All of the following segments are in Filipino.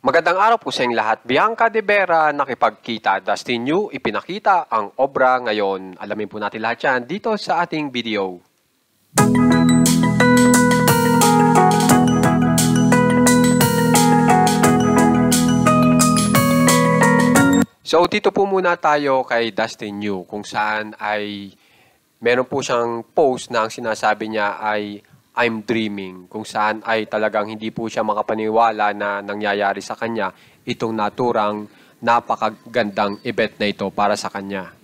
Magandang araw po sa inyong lahat. Bianca De Vera, nakipagkita. Dustin Yu, ipinakita ang obra ngayon. Alamin po natin lahat yan dito sa ating video. So dito po muna tayo kay Dustin Yu kung saan ay meron po siyang post na ang sinasabi niya ay I'm dreaming, kung saan ay talagang hindi po siya makapaniwala na nangyayari sa kanya itong naturang napakagandang event na ito para sa kanya.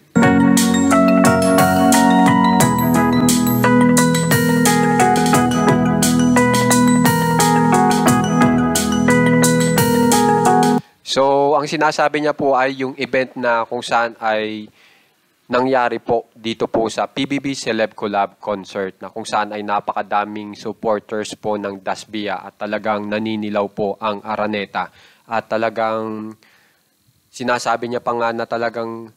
So, ang sinasabi niya po ay yung event na kung saan ay nangyari po dito po sa PBB Celeb Collab Concert na kung saan ay napakadaming supporters po ng Dasbia at talagang naninilaw po ang Araneta. At talagang sinasabi niya pa nga na talagang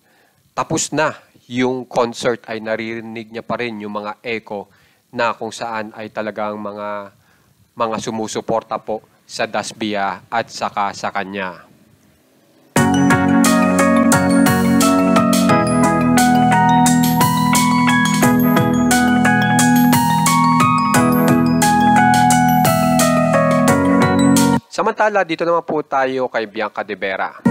tapos na yung concert ay naririnig niya pa rin yung mga echo na kung saan ay talagang mga sumusuporta po sa Dasbia at saka sa kanya. Samantala, dito naman po tayo kay Bianca De Vera.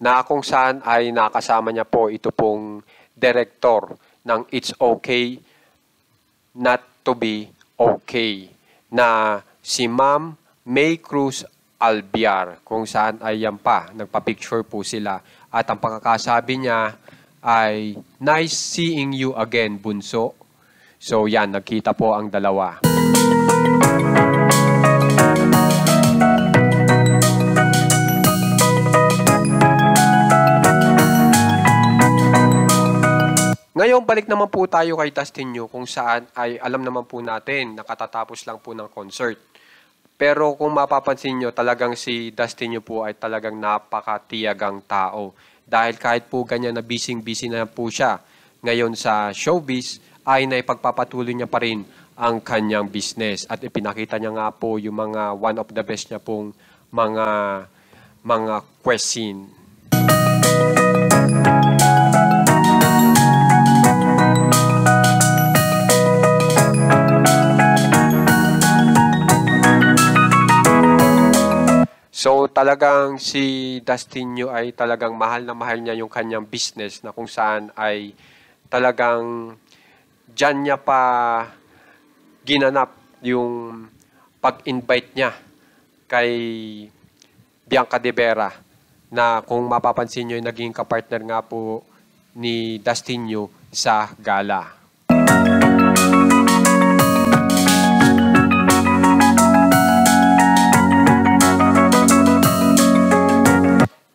Na kung saan ay nakasama niya po ito pong director ng It's Okay Not to Be Okay na si Ma'am May Cruz Albiar, kung saan ay yan pa, nagpa-picture po sila at ang pagkakasabi niya ay nice seeing you again, bunso. So yan, nagkita po ang dalawa. Ngayon, balik naman po tayo kay Dustin Yu kung saan ay alam naman po natin nakatatapos lang po ng concert. Pero kung mapapansin nyo, talagang si Dustin Yu po ay talagang napakatiyagang tao. Dahil kahit po ganyan na busy na po siya ngayon sa showbiz, ay naipagpapatuloy niya pa rin ang kanyang business. At ipinakita niya nga po yung mga one of the best niya pong mga cuisine. So talagang si Dustin Yu ay talagang mahal na mahal niya yung kanyang business na kung saan ay talagang dyan niya pa ginanap yung pag-invite niya kay Bianca De Vera na kung mapapansin nyo, naging kapartner nga po ni Dustin Yu sa gala.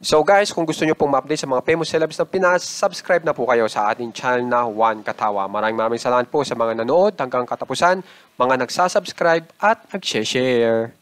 So guys, kung gusto nyo pong ma-update sa mga famous celebs ng Pinas, subscribe na po kayo sa ating channel na Juan Katawa. Maraming salamat po sa mga nanood hanggang katapusan, mga nagsasubscribe at nag-share.